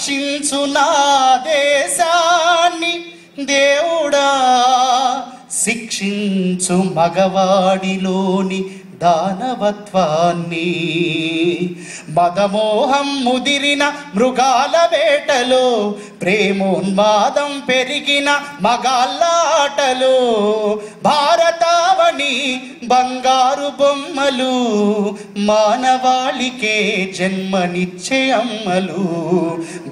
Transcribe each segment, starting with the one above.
రక్షించు నా దేశాన్ని దేవుడా, శిక్షించు మగవాడిలోని దానవత్వాన్ని. మదమోహం ముదిరిన మృగాల వేటలో, ప్రేమోన్మాదం పెరిగిన మగాళ్ళాటలో, భారతావని బంగారు బొమ్మలు, మానవాళికే జన్మనిచ్చే అమ్మలు,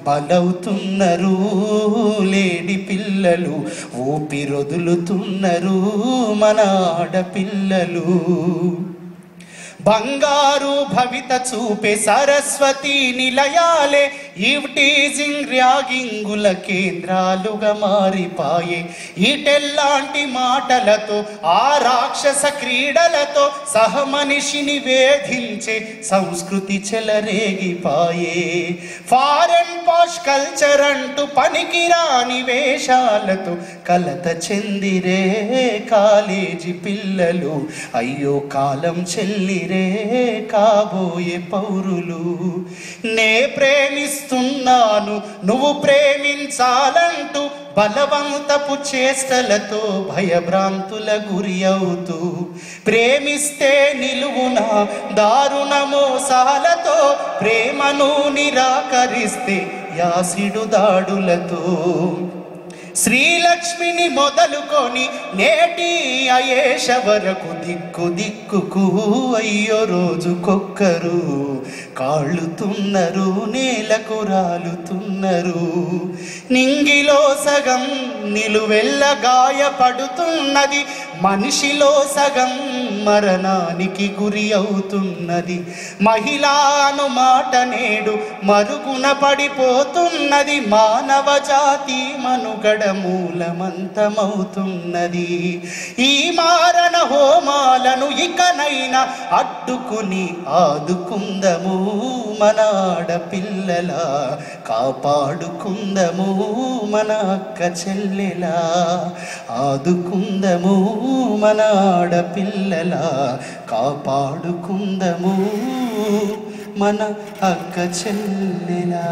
బలవుతున్నారు లేడి పిల్లలు, ఊపిరొదులుతున్నారు మన ఆడపిల్లలు. బంగారు భవిత చూపే సరస్వతి నిలయాలే ఈవ్టీజింగ్ ర్యాగింగుల కేంద్రాలుగా మారిపాయే. ఈటెల్లాంటి మాటలతో ఆ రాక్షస క్రీడలతో సహమనిషిని వేధించే సంస్కృతి చెలరేగిపాయే. ఫారెన్ పాష్ కల్చర్ అంటూ పనికిరాని వేషాలతో కలత చెందిరే కాలేజీ పిల్లలు. అయ్యో కాలం చెల్లిరే కాబోయే పౌరులు. నే ప్రేమిస్తున్నాను నువ్వు ప్రేమించాలంటూ బలవంతపు చేష్టలతో భయభ్రాంతుల గురి అవుతూ, ప్రేమిస్తే నిలువున దారుణ మోసాలతో, ప్రేమను నిరాకరిస్తే యాసిడు దాడులతో, శ్రీలక్ష్మిని మొదలుకొని నేటి అయేష వరకు దిక్కు దిక్కుకు అయ్యో రోజుకొక్కరు కాళ్ళుతున్నారు, నేలకు రాలుతున్నారు. నింగిలో సగం నిలువెల్ల గాయపడుతున్నది, మనిషిలో సగం మరణానికి గురి అవుతున్నది. మహిళాను మాట నేడు మరుగున పడిపోతున్నది, మానవ జాతి మనుగడ మూలమంతమవుతున్నది. ఈ మారణ హోమాలను ఇకనైనా అడ్డుకుని ఆదుకుందము, మన ఆడపిల్లల కాపాడుకుందము, మన అక్క చెల్లెలా ఆదుకుందము, మన ఆడపిల్లల కాపాడుకుందము, మన అక్క చెల్లెలా.